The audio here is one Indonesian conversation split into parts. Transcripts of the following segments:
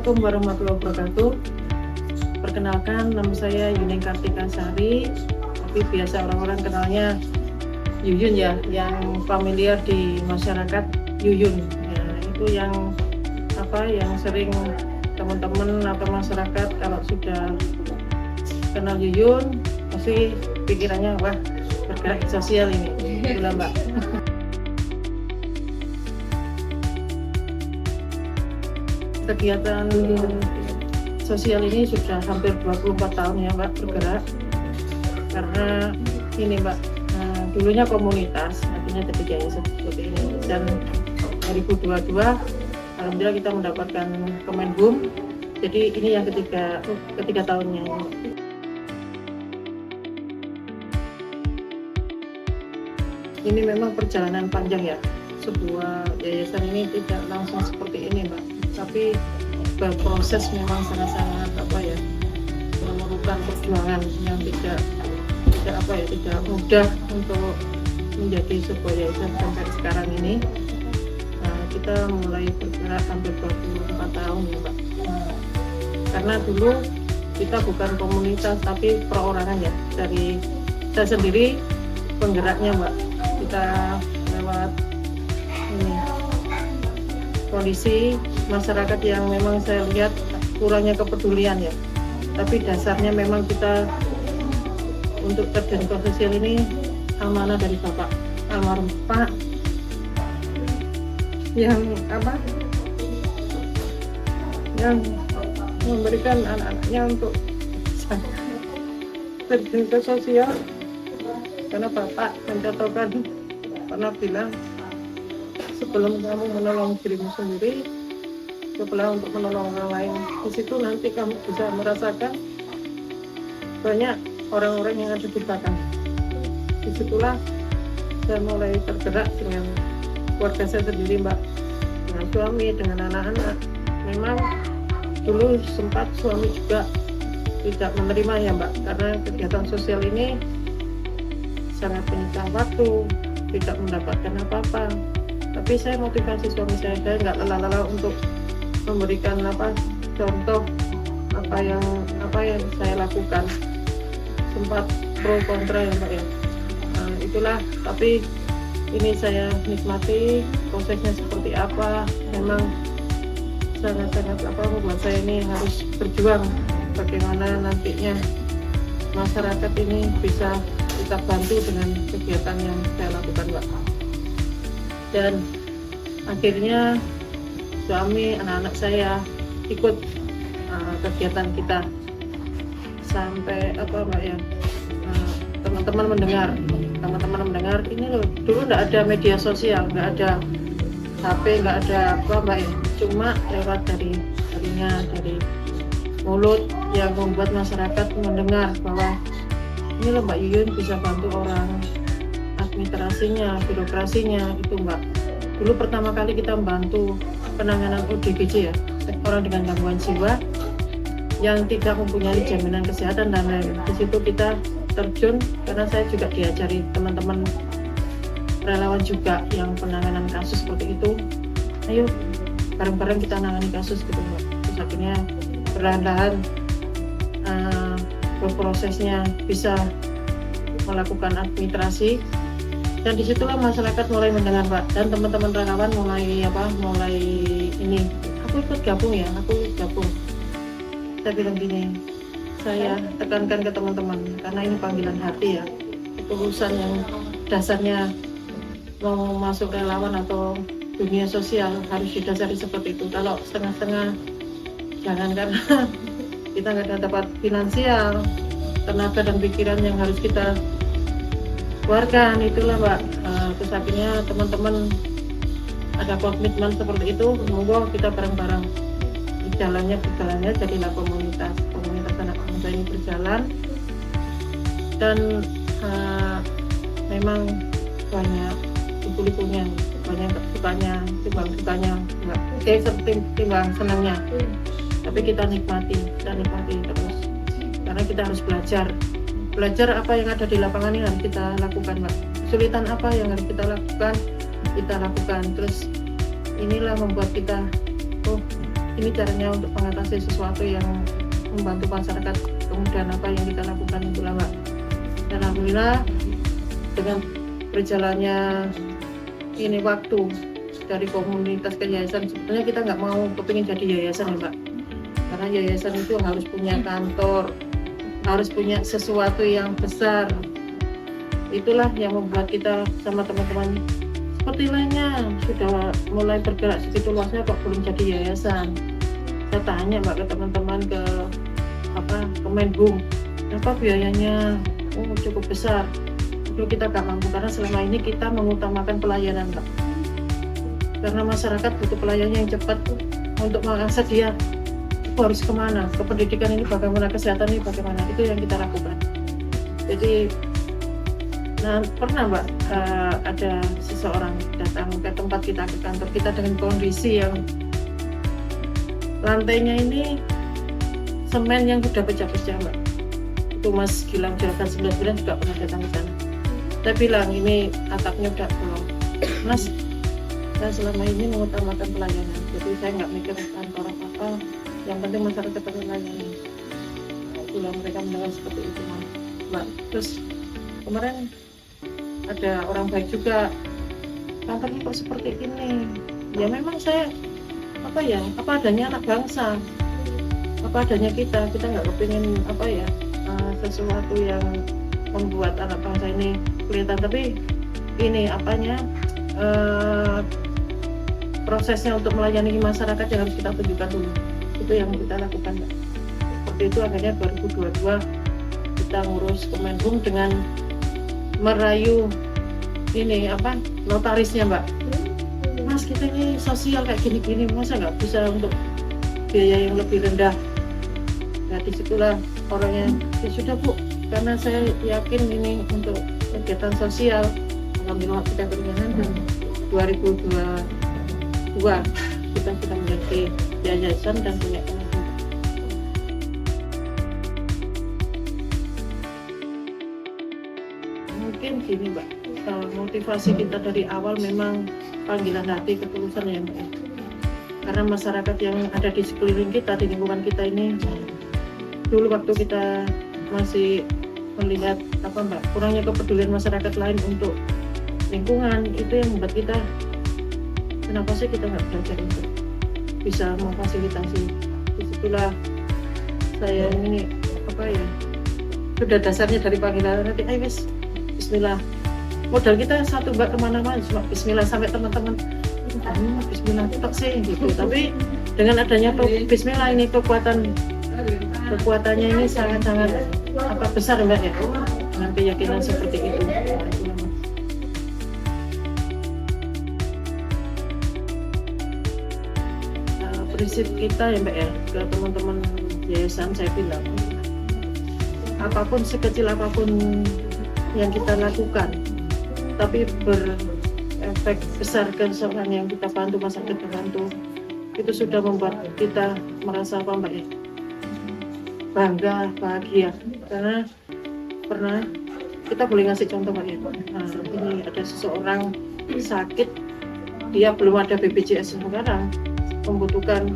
Assalamualaikum warahmatullahi wabarakatuh. Perkenalkan, nama saya Yuning Kartika Sari, tapi biasa orang-orang kenalnya Yuyun ya, yang familiar di masyarakat Yuyun. Ya, itu yang sering teman-teman atau masyarakat kalau sudah kenal Yuyun pasti pikirannya wah bergerak sosial ini. Itulah Mbak. Kegiatan sosial ini sudah hampir 24 tahun ya Mbak bergerak, karena ini Mbak dulunya komunitas, artinya ketika seperti ini, dan 2022 alhamdulillah kita mendapatkan Kemenhum, jadi ini yang ketiga tahunnya. Ini memang perjalanan panjang ya, sebuah yayasan ini tidak langsung seperti ini Mbak, tapi berproses memang sangat-sangat memerlukan perjuangan yang tidak mudah untuk menjadi sebuah yayasan sampai sekarang ini. Kita mulai bergerak hampir 24 tahun ya Mbak. Karena dulu kita bukan komunitas tapi perorangan ya, dari saya sendiri penggeraknya Mbak. Kita lewat ini kondisi masyarakat yang memang saya lihat kurangnya kepedulian ya, tapi dasarnya memang kita untuk terjun ke sosial ini amanah dari Bapak almarhum Pak yang memberikan anak-anaknya untuk terjun ke sosial, karena Bapak mencontohkan pernah bilang, sebelum kamu menolong dirimu sendiri, cobalah untuk menolong orang lain. Di situ nanti kamu bisa merasakan banyak orang-orang yang ada di belakang. Disitulah saya mulai tergerak dengan keluarga saya sendiri Mbak, dengan suami, dengan anak-anak. Memang dulu sempat suami juga tidak menerima ya Mbak, karena kegiatan sosial ini sangat menyita waktu, tidak mendapatkan apa-apa. Tapi saya motivasi suami saya nggak lelah-lelah untuk memberikan contoh apa yang saya lakukan. Sempat pro kontra ya Mbak ya. Itulah, tapi ini saya nikmati prosesnya seperti apa. Memang sangat-sangat membuat saya ini harus berjuang bagaimana nantinya masyarakat ini bisa kita bantu dengan kegiatan yang saya lakukan Mbak. Dan akhirnya suami, anak-anak saya ikut kegiatan kita sampai teman-teman mendengar ini loh, dulu nggak ada media sosial, nggak ada HP, nggak ada Mbak ya, cuma lewat dari mulut yang membuat masyarakat mendengar bahwa ini loh Mbak Yuyun bisa bantu orang, administrasinya, birokrasinya itu Mbak. Dulu pertama kali kita membantu penanganan ODGJ ya, orang dengan gangguan jiwa yang tidak mempunyai jaminan kesehatan dan lain-lain. Di situ kita terjun, karena saya juga diajari teman-teman relawan juga yang penanganan kasus seperti itu. Ayo bareng-bareng kita nangani kasus gitu Mbak. Terus akhirnya perlahan-lahan prosesnya bisa melakukan administrasi, dan disitulah masyarakat mulai mendengar Mbak, dan teman-teman relawan mulai ini, aku ikut gabung. Saya bilang gini, saya tekankan ke teman-teman, karena ini panggilan hati ya, urusan yang dasarnya mau masuk relawan atau dunia sosial harus didasari seperti itu. Kalau setengah-setengah, jangan, karena kita nggak dapat finansial, tenaga dan pikiran yang harus kita keluarkan. Itulah Mbak. Terus akhirnya teman-teman ada komitmen seperti itu, monggo kita bareng-bareng jalannya jadilah komunitas anak muda ini berjalan. Dan memang banyak liku-likunya, banyak sukanya, timbang senangnya, tapi kita nikmati terus, karena kita harus belajar apa yang ada di lapangan ini harus kita lakukan Mbak. Kesulitan apa yang harus kita lakukan. Terus inilah membuat kita ini caranya untuk mengatasi sesuatu yang membantu masyarakat, kemudian apa yang kita lakukan itulah Mbak. Dan alhamdulillah dengan berjalannya ini waktu dari komunitas ke yayasan, sebenarnya kita nggak mau kepingin jadi yayasan ya Mbak, karena yayasan itu harus punya kantor, harus punya sesuatu yang besar. Itulah yang membuat kita sama teman-teman seperti lainnya sudah mulai bergerak segitu luasnya kok belum jadi yayasan. Saya tanya Mbak ke teman-teman ke Kemenhub, berapa biayanya? Oh, cukup besar. Itu kita gak mampu karena selama ini kita mengutamakan pelayanan Mbak. Karena masyarakat butuh pelayanan yang cepat untuk mengakses dia harus kemana, ke pendidikan ini bagaimana, kesehatan ini bagaimana, itu yang kita lakukan. Jadi pernah Mbak ada seseorang datang ke tempat kita, ke kantor kita dengan kondisi yang lantainya ini semen yang sudah pecah-pecah Mbak. Itu Mas Gilang Juragan 9 bulan juga pernah datang ke sana. Saya bilang ini atapnya udah belum Mas, saya selama ini mengutamakan pelayanan, jadi saya nggak mikir kantor apa-apa, yang penting masyarakat terlayani. Itulah mereka mendengar seperti itu Mbak. Terus kemarin ada orang baik juga, kantornya kok seperti ini. Ya memang saya apa adanya anak bangsa, apa adanya kita nggak kepingin sesuatu yang membuat anak bangsa ini kelihatan, tapi ini prosesnya untuk melayani masyarakat yang harus kita tunjukkan dulu. Itu yang kita lakukan Mbak. Seperti itu akhirnya 2022 kita ngurus Kemenhub dengan merayu notarisnya Mbak. Mas, kita ini sosial kayak gini-gini, masa nggak bisa untuk biaya yang lebih rendah? Nah disitulah orangnya, ya sudah Bu, karena saya yakin ini untuk kegiatan sosial. Alhamdulillah kita beringanan, dan 2022 kita sudah menjadi yayasan dan punya Kemenhub. Mungkin gini Mbak, motivasi kita dari awal memang panggilan hati, ketulusan ya Mbak. Karena masyarakat yang ada di sekeliling kita, di lingkungan kita ini, dulu waktu kita masih melihat kurangnya kepedulian masyarakat lain untuk lingkungan, itu yang membuat kita, kenapa sih kita nggak belajar untuk bisa memfasilitasi. Disitulah saya ini sudah dasarnya dari panggilan hati, ayo wis bismillah. Modal kita satu Mbak, kemana-mana cuma bismillah, sampai teman-teman bismillah tetap sih gitu. Tapi dengan adanya bismillah ini kekuatannya ini sangat-sangat besar Mbak ya, dengan keyakinan seperti itu. Prinsip kita ya Mbak ya, ke teman-teman yayasan saya bilang, apapun sekecil apapun yang kita lakukan, tapi berefek besar ke seorang yang kita bantu, masyarakat terbantu, itu sudah membuat kita merasa Mbak ya, bangga, bahagia. Karena pernah kita boleh ngasih contoh Mbak ya, ini ada seseorang sakit, dia belum ada BPJS sekarang, membutuhkan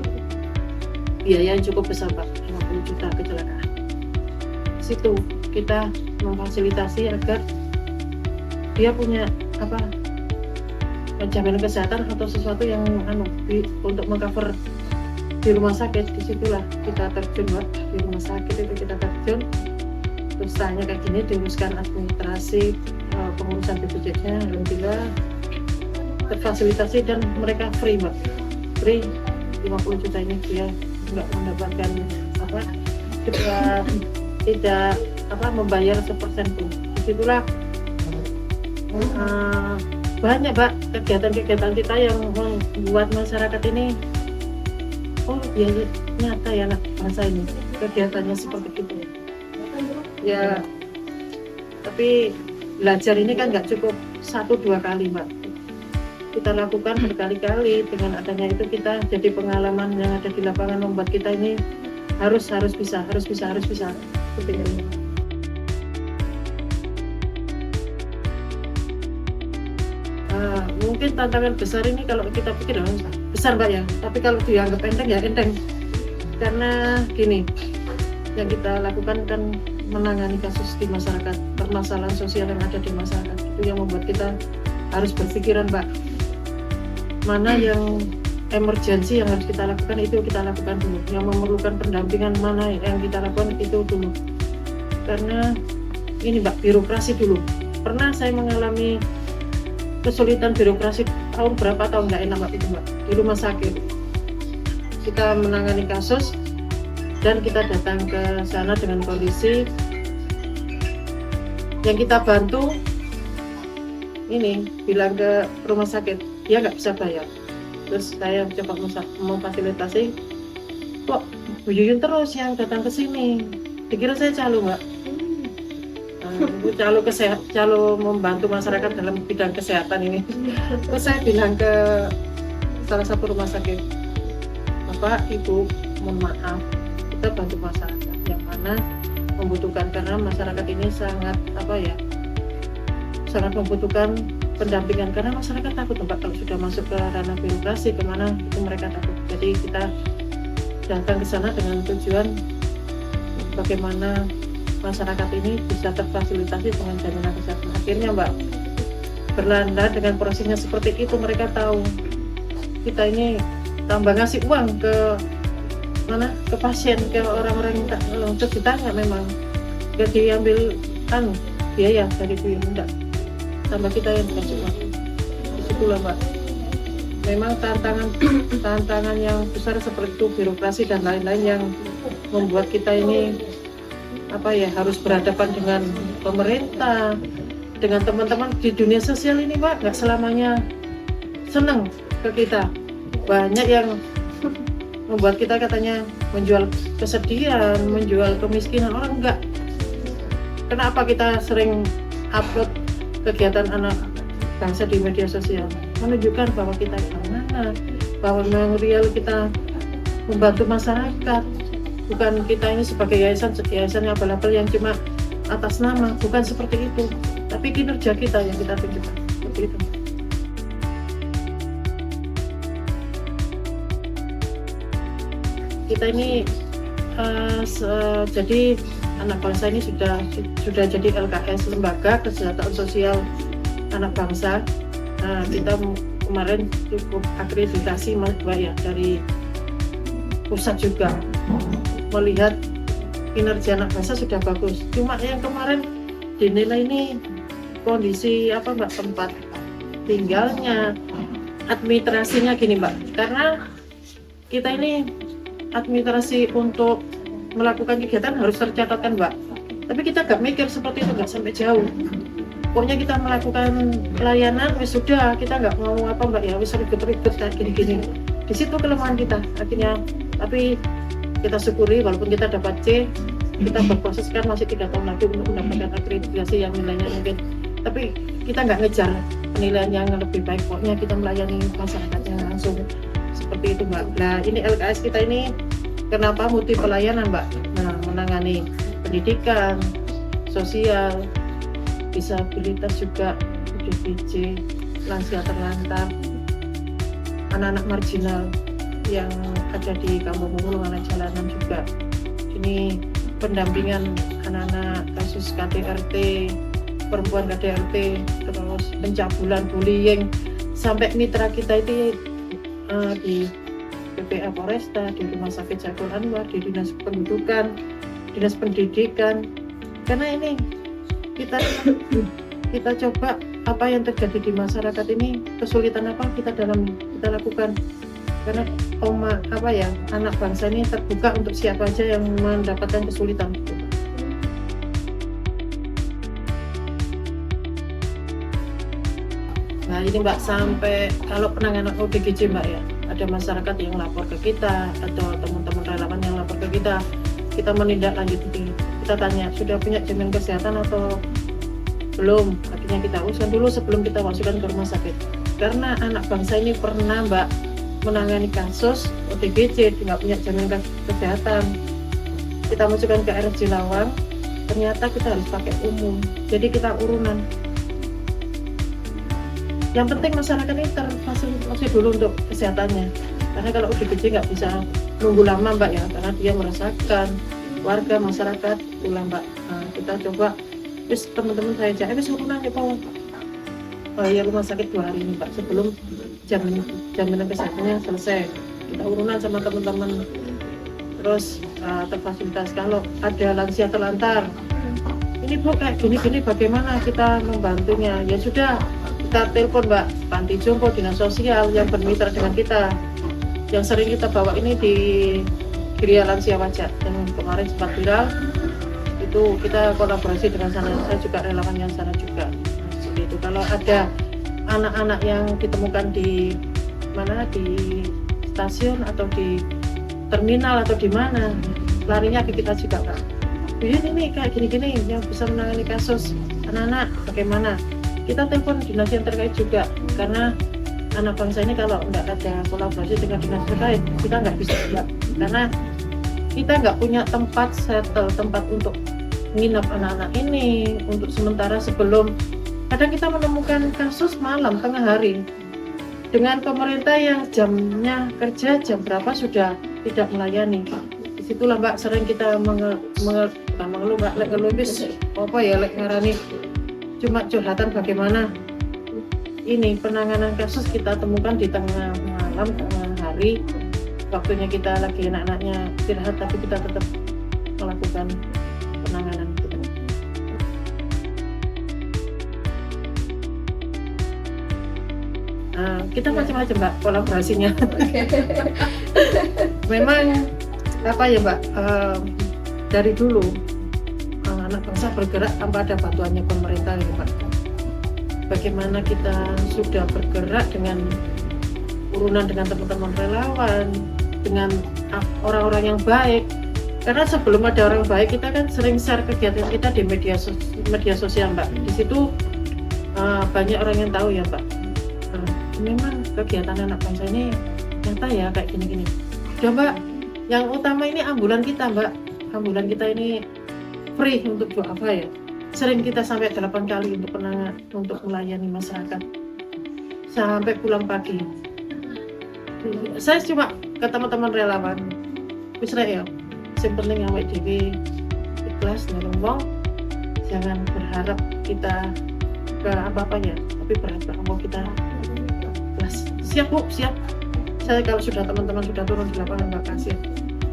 biaya yang cukup besar Pak, 50 juta kecelakaan. Situ kita memfasilitasi agar dia punya jaminan kesehatan atau sesuatu yang untuk mengcover di rumah sakit. Disitulah kita terjun Mbak, di rumah sakit itu kita terjun, terus tanya kayak gini, diuruskan administrasi pengurusan BPJS-nya, alhamdulillah terfasilitasi dan mereka free Mbak, free 50 juta ini. Dia nggak mendapatkan tidak membayar 1% pun. Disitulah banyak Mbak kegiatan-kegiatan kita yang membuat masyarakat ini, oh ya nyata ya anak bangsa ini kegiatannya seperti itu ya. Tapi belajar ini kan nggak cukup 1-2 kali Mbak, kita lakukan berkali-kali. Dengan adanya itu kita jadi pengalaman yang ada di lapangan, membuat kita ini harus bisa seperti ini. Mungkin tantangan besar ini kalau kita pikir besar Mbak ya, tapi kalau dianggap enteng ya enteng, karena gini, yang kita lakukan kan menangani kasus di masyarakat, permasalahan sosial yang ada di masyarakat, itu yang membuat kita harus berpikiran Mbak, mana yang emergensi yang harus kita lakukan itu kita lakukan dulu, yang memerlukan pendampingan mana yang kita lakukan itu dulu. Karena ini Mbak, birokrasi dulu, pernah saya mengalami kesulitan birokrasi tahun berapa tahun nggak enak Mbak itu Mbak, di rumah sakit kita menangani kasus dan kita datang ke sana dengan kondisi yang kita bantu ini bilang ke rumah sakit dia nggak bisa bayar. Terus saya coba memfasilitasi, kok Bu Yuyun terus yang datang ke sini, dikira saya calo Mbak. Calo membantu masyarakat dalam bidang kesehatan ini. Terus saya bilang ke salah satu rumah sakit, Bapak Ibu mohon maaf, kita bantu masyarakat yang mana membutuhkan, karena masyarakat ini sangat sangat membutuhkan pendampingan, karena masyarakat takut Mbak kalau sudah masuk ke ranah birokrasi kemana itu mereka takut. Jadi kita datang ke sana dengan tujuan bagaimana masyarakat ini bisa terfasilitasi dengan jaminan kesehatan. Akhirnya Mbak, berlanda dengan prosesnya seperti itu, mereka tahu kita ini tambah ngasih uang ke mana, ke pasien, ke orang-orang yang terus ditanya memang gak diambil biaya dari Bu Yuyun, enggak, tambah kita yang dikasih uang. Disitulah Mbak, memang tantangan yang besar seperti itu, birokrasi dan lain-lain yang membuat kita ini harus berhadapan dengan pemerintah, dengan teman-teman di dunia sosial ini Mbak, nggak selamanya senang ke kita. Banyak yang membuat kita katanya menjual kesedihan, menjual kemiskinan. Orang enggak. Kenapa kita sering upload kegiatan anak bangsa di media sosial? Menunjukkan bahwa kita gimana, bahwa memang real kita membantu masyarakat. Bukan kita ini sebagai yayasan yang abal-abal yang cuma atas nama, bukan seperti itu. Tapi kinerja kita yang kita tunjukkan seperti itu. Kita ini jadi anak bangsa ini sudah jadi LKS, Lembaga Kesejahteraan Sosial Anak Bangsa. Nah, kita kemarin cukup akreditasi Mbak ya dari pusat juga, melihat kinerja anak bangsa sudah bagus. Cuma yang kemarin dinilai ini kondisi Mbak, tempat tinggalnya, administrasinya gini Mbak, karena kita ini administrasi untuk melakukan kegiatan harus tercatatkan Mbak, tapi kita gak mikir seperti itu, gak sampai jauh. Pokoknya kita melakukan pelayanan wis sudah, kita gak mau Mbak ya, wis ribet-ribet kayak gini-gini. Di situ kelemahan kita akhirnya. Tapi kita syukuri walaupun kita dapat C, kita berproses kan masih 3 tahun lagi untuk mendapatkan akreditasi yang nilainya mungkin, tapi kita nggak ngejar penilaian yang lebih baik, pokoknya kita melayani masyarakatnya langsung seperti itu Mbak. Nah ini LKS kita ini kenapa multi pelayanan Mbak? Nah, menangani pendidikan, sosial, disabilitas juga, ODGJ, lansia terlantar, anak-anak marginal yang ada di kampung pemulung, anak jalanan juga. Ini pendampingan anak-anak kasus KDRT, perempuan KDRT, terus pencabulan, bullying, sampai mitra kita itu di PPA Polresta, di Rumah Sakit Saiful Anwar, di Dinas Pendudukan, Dinas Pendidikan. Karena ini kita coba apa yang terjadi di masyarakat ini, kesulitan apa kita lakukan. Karena anak bangsa ini terbuka untuk siapa aja yang mendapatkan kesulitan. Nah ini Mbak, sampai kalau penanganan ODGJ Mbak ya, ada masyarakat yang lapor ke kita atau teman-teman relawan yang lapor ke kita menindaklanjuti. Kita tanya, sudah punya jaminan kesehatan atau belum? Akhirnya kita uruskan dulu sebelum kita masukkan ke rumah sakit. Karena anak bangsa ini pernah Mbak menangani kasus ODGJ, nggak punya jaminan kesehatan, kita masukkan ke RSJ Lawang, ternyata kita harus pakai umum, jadi kita urunan. Yang penting masyarakat ini terfasilitasi dulu untuk kesehatannya, karena kalau udah gede nggak bisa nunggu lama Mbak ya, karena dia merasakan warga masyarakat pulang Mbak. Nah, kita coba terus teman-teman saya ajak wis urunan ya Pak, bayar rumah sakit 2 hari ini Mbak sebelum jaminan kesehatannya selesai. Kita urunan sama teman-teman, terus terfasilitasi kalau ada lansia terlantar, ini Bu kayak gini-gini bagaimana kita membantunya, ya sudah kita telepon Mbak panti jompo, dinas sosial yang bermitra dengan kita, yang sering kita bawa ini di Gria Lansia Wajak yang kemarin sempat viral itu, kita kolaborasi dengan sana, saya juga relawan yang sana juga. Seperti itu. Kalau ada anak-anak yang ditemukan di mana, di stasiun atau di terminal atau di mana, larinya ke kita juga Kak. Ini kayak gini-gini yang bisa menangani kasus anak-anak bagaimana, kita telepon dinas yang terkait juga, karena anak bangsa ini kalau nggak ada kolaborasi dengan dinas terkait kita nggak bisa juga, karena kita nggak punya tempat settle, tempat untuk menginap anak-anak ini untuk sementara sebelum kadang kita menemukan kasus malam tengah hari dengan pemerintah yang jamnya kerja jam berapa sudah tidak melayani. Disitulah Mbak sering kita mengeluh Mbak, apa ya, ngarani cuma curhatan bagaimana ini penanganan kasus kita temukan di tengah malam, tengah hari, waktunya kita lagi anak-anaknya istirahat, tapi kita tetap melakukan penanganan itu. Kita macam-macam Mbak kolaborasinya. Memang apa ya Mbak, dari dulu anak bangsa bergerak tanpa ada bantuannya pemerintah ya Pak. Bagaimana kita sudah bergerak dengan urunan dengan teman-teman relawan, dengan orang-orang yang baik. Karena sebelum ada orang baik, kita kan sering share kegiatan kita di media sosial Mbak. Di situ banyak orang yang tahu ya Mbak. Memang kegiatan anak bangsa ini nyata ya kayak gini-gini. Coba yang utama ini ambulan kita Mbak. Ambulan kita ini free untuk apa ya? Sering kita sampai 8 kali untuk untuk melayani masyarakat sampai pulang pagi. Saya cuma ke teman-teman relawan, wis ya, yang penting awake dhewe ikhlas nolong wong, jangan berharap kita ke apa-apanya, tapi berharap bahwa kita ikhlas. Siap Bu, siap. Saya kalau sudah teman-teman sudah turun di lapangan Mbak kasih,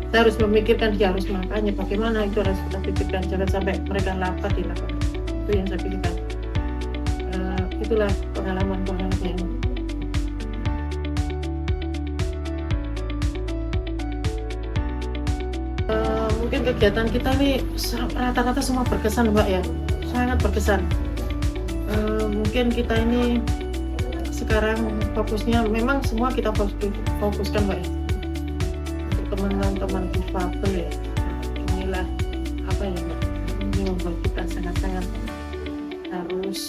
saya harus memikirkan dia harus makannya bagaimana, itu harus kita pikirkan, jangan sampai mereka lapar di lapangan. Itu yang saya pikirkan. Itulah pengalaman yang mungkin kegiatan kita nih rata-rata semua berkesan Mbak ya, sangat berkesan. Mungkin kita ini sekarang fokusnya memang semua kita fokuskan Mbak ya, untuk teman-teman difabel ya. Inilah apa ya Mbak, ini membuat kita sangat-sangat harus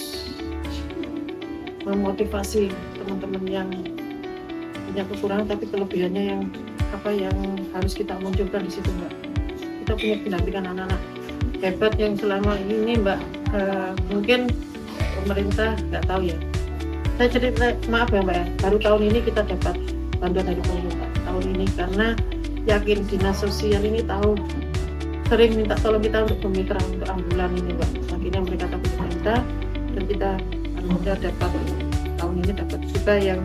memotivasi teman-teman yang punya kekurangan tapi kelebihannya yang apa yang harus kita munculkan di situ Mbak. Kita punya pendampingan anak-anak hebat yang selama ini Mbak, mungkin pemerintah nggak tahu ya. Saya cerita, maaf ya Mbak ya, baru tahun ini kita dapat bantuan dari pemerintah tahun ini, karena yakin dinas sosial ini tahu sering minta tolong kita untuk bermitra untuk ambulan ini Mbak. Akhirnya mereka dapat pemerintah dan kita alhamdulillah dapat tahun ini dapat juga yang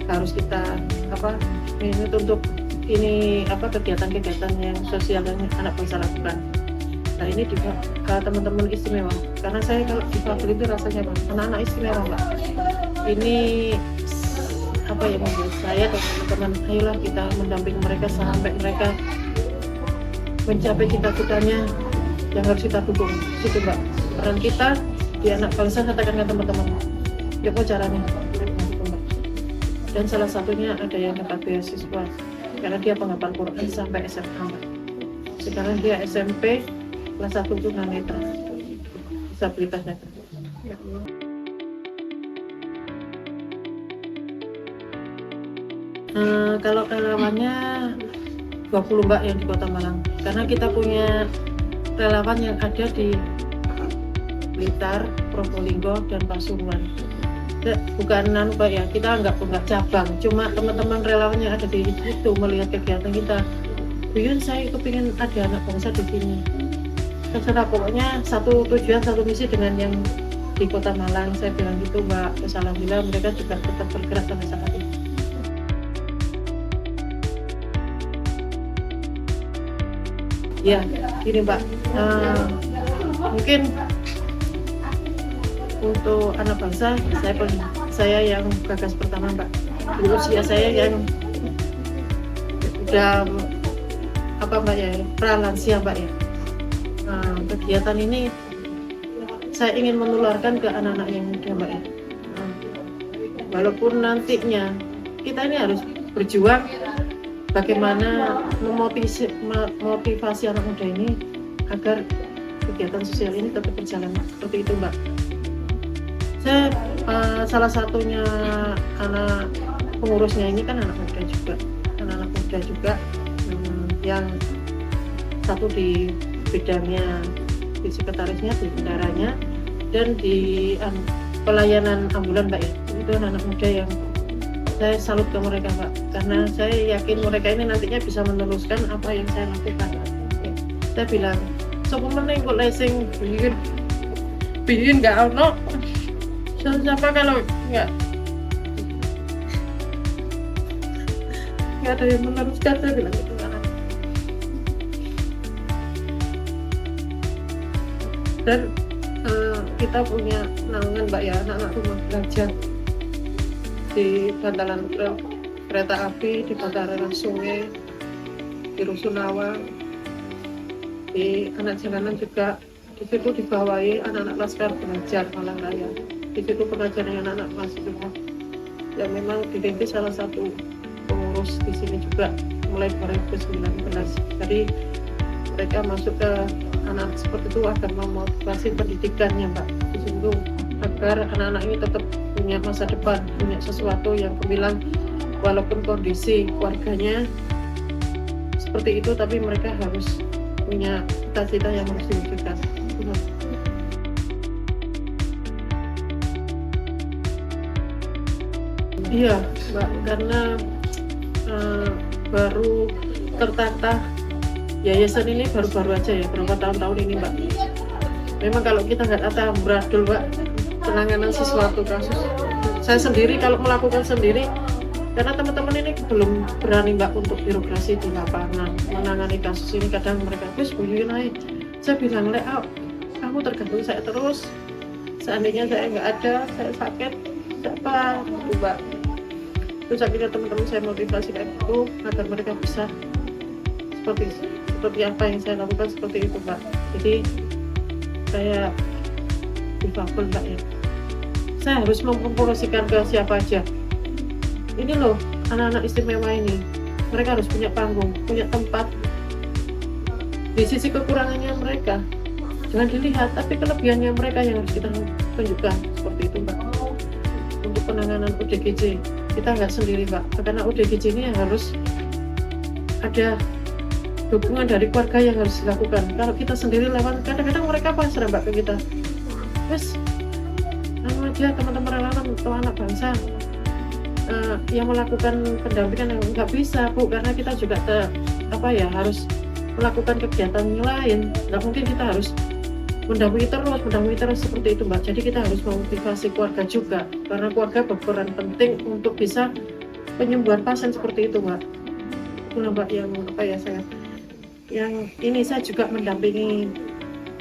harus kita ini untuk ini kegiatan-kegiatan yang sosial yang anak bangsa lakukan. Nah ini juga teman-teman istimewa, karena saya kalau difabel itu rasanya anak-anak istimewa Mbak. Ini apa ya membuat saya dan teman-teman, ayolah kita mendampingi mereka sampai mereka mencapai cita-citanya yang harus kita dukung. Situ Mbak, peran kita di anak bangsa, katakan ke teman-teman, ya kok caranya. Dan salah satunya ada yang dapat beasiswa karena dia penghafal Quran sampai SMA. Sekarang dia SMP kelas 1 tunanetra, disabilitas netra. Kalau relawannya 20 Mbak yang di Kota Malang, karena kita punya relawan yang ada di Blitar, Probolinggo, dan Pasuruan. bukan Mbak ya, kita nggak cabang, cuma teman-teman relawan yang ada di situ melihat kegiatan kita. Buyun, saya kepingin ada anak bangsa di sini. Terserah, pokoknya satu tujuan, satu misi dengan yang di Kota Malang. Saya bilang gitu Mbak. Terus alhamdulillah mereka juga tetap bergerak sampai saat ini. Ya, gini Mbak, mungkin untuk anak bangsa saya yang gagas pertama Mbak. Di usia saya yang udah apa Mbak ya, pralansia Mbak ya. Kegiatan ini saya ingin menularkan ke anak-anak yang muda Mbak ya. Walaupun nantinya kita ini harus berjuang bagaimana memotivasi anak muda ini agar kegiatan sosial ini tetap berjalan seperti itu Mbak. Saya salah satunya anak pengurusnya ini kan anak muda juga, yang satu di bidangnya, di sekretarisnya, di bendaranya, dan di pelayanan ambulan Mbak ya. Itu anak muda yang saya salut ke mereka Mbak, karena saya yakin mereka ini nantinya bisa meneruskan apa yang saya lakukan. Saya bilang, sopo meneng kok lesing bikin nggak ono, siapa kalau nggak ada yang meneruskan, saya bilang itu kan. Dan kita punya naungan Mbak ya, anak-anak rumah belajar di bantalan kereta api, di bantaran sungai, di Rusunawa, di anak jalanan juga. Di situ dibawahi anak-anak laskar belajar Malang Raya. Di situ pengajar dengan anak-anak mahasiswa yang memang dirintis salah satu pengurus di sini juga mulai 2019. Jadi mereka masuk ke anak seperti itu agar memotivasi pendidikannya Mbak, di situ agar anak-anak ini tetap punya masa depan, punya sesuatu yang gemilang walaupun kondisi keluarganya seperti itu, tapi mereka harus punya cita-cita yang harus diwujudkan. Iya Mbak, karena baru tertata yayasan ini baru-baru aja ya, berapa tahun-tahun ini Mbak. Memang kalau kita nggak tata beradul Mbak, penanganan sesuatu kasus, saya sendiri kalau melakukan sendiri, karena teman-teman ini belum berani Mbak untuk birokrasi di lapangan menangani kasus ini. Kadang mereka terus bunyiin aja, saya bilang kamu tergantung saya terus, seandainya saya nggak ada, saya sakit, siapa Mbak. Terus akhirnya teman-teman saya motivasi kayak gitu agar mereka bisa seperti apa yang saya lakukan seperti itu Mbak. Jadi saya difabel Mbak ya, saya harus mempromosikan ke siapa aja. Ini loh anak-anak istimewa ini, mereka harus punya panggung, punya tempat. Di sisi kekurangannya mereka jangan dilihat, tapi kelebihannya mereka yang harus kita tunjukkan seperti itu Mbak. Untuk penanganan UDGJ kita nggak sendiri Mbak, karena UDGJ ini harus ada dukungan dari keluarga yang harus dilakukan. Kalau kita sendiri lewat, kadang-kadang mereka pasrah Mbak ke kita, wes aja teman-teman relawan atau anak bangsa yang melakukan pendampingan, yang nggak bisa Bu, karena kita juga harus melakukan kegiatan yang lain. Nggak mungkin kita harus mendampingi terus seperti itu Mbak. Jadi kita harus memotivasi keluarga juga, karena keluarga berperan penting untuk bisa penyembuhan pasien seperti itu Mbak. Itulah Mbak saya juga mendampingi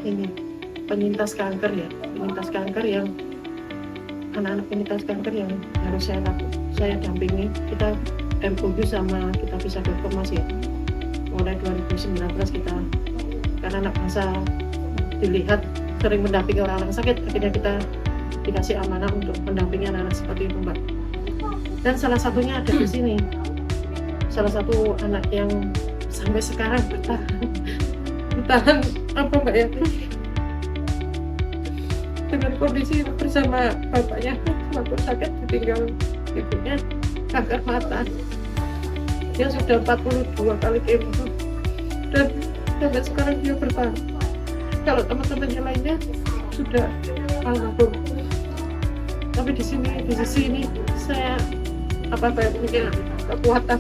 ini penyintas kanker yang anak-anak penyintas kanker yang harus saya dampingi. Kita MOU sama kita bisa Mas ya, mulai 2019 kita, karena anak bangsa dilihat sering mendampingi orang-orang sakit, akhirnya kita dikasih amanah untuk mendampingi anak-anak seperti itu Mbak. Dan salah satunya ada di sini, salah satu anak yang sampai sekarang bertahan apa Mbak ya, dengan kondisi bersama bapaknya waktu sakit, ditinggal ibunya kanker mata. Dia sudah 42 kali kemo dan sampai sekarang dia bertahan. Kalau teman-temannya lainnya sudah almarhum. tapi di sisi ini saya mungkin kekuatan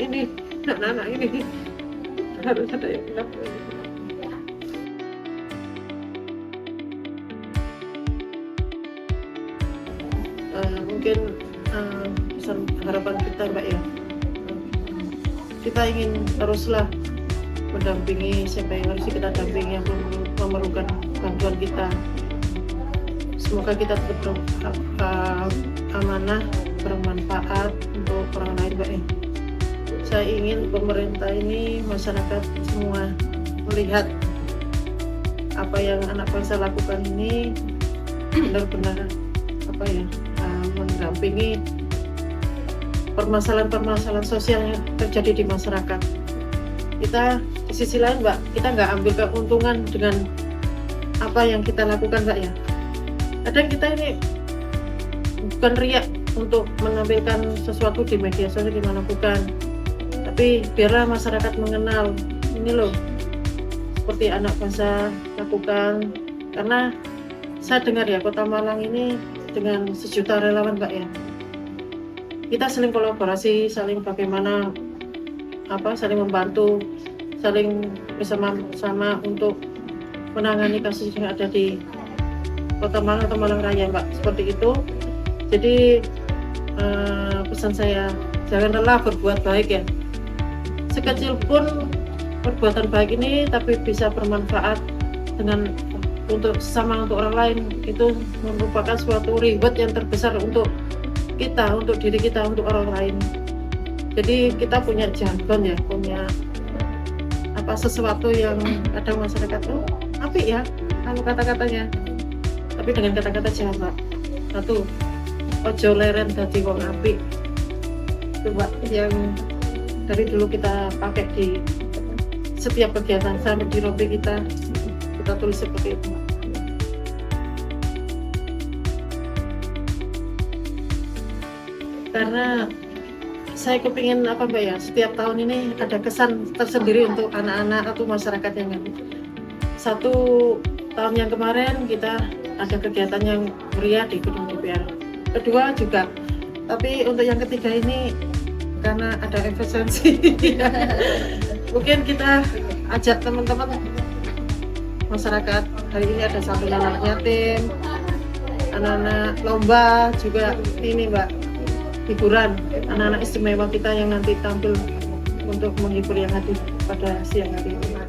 ini anak-anak ini harus ada yang bilang. Mungkin pesan harapan kita Mbak ya, kita ingin teruslah mendampingi siapa yang harus kita dampingi, yang memerlukan bantuan kita. Semoga kita tetap amanah, bermanfaat untuk orang lain Mbak ya. Saya ingin pemerintah ini, masyarakat semua melihat apa yang anak bangsa lakukan ini benar-benar mendampingi permasalahan-permasalahan sosial yang terjadi di masyarakat. Kita di sisi lain Mbak, kita nggak ambil keuntungan dengan apa yang kita lakukan Mbak ya. Kadang kita ini bukan riak untuk menampilkan sesuatu di media sosial gimana, bukan, tapi biarlah masyarakat mengenal ini loh seperti anak bangsa lakukan. Karena saya dengar ya, Kota Malang ini dengan 1 juta relawan Mbak ya, kita saling kolaborasi, saling bagaimana saling membantu, saling bersama-sama untuk menangani kasus yang ada di Kota Malang atau Malang Raya Mbak, seperti itu. Jadi pesan saya, jangan lelah berbuat baik ya, sekecil pun perbuatan baik ini tapi bisa bermanfaat untuk orang lain, itu merupakan suatu reward yang terbesar untuk kita, untuk diri kita, untuk orang lain. Jadi kita punya jargon ya, punya sesuatu yang kadang masyarakat apik ya kalau kata-katanya, tapi dengan kata-kata jahat. Satu, ojo leren dadi wong apik, itu Mbak yang dari dulu kita pakai di setiap kegiatan, sampai di rompi kita tulis seperti itu. Karena saya kepingin Mbak ya, setiap tahun ini ada kesan tersendiri untuk anak-anak atau masyarakat yang lain. 1 tahun yang kemarin kita ada kegiatan yang meriah di gedung DPR. Kedua juga, tapi untuk yang ketiga ini karena ada efisiensi mungkin kita ajak teman-teman masyarakat. Hari ini ada satu anak yatim, anak-anak lomba juga ini Mbak, hiburan anak-anak istimewa kita yang nanti tampil untuk menghibur yang hadir pada siang hari ini.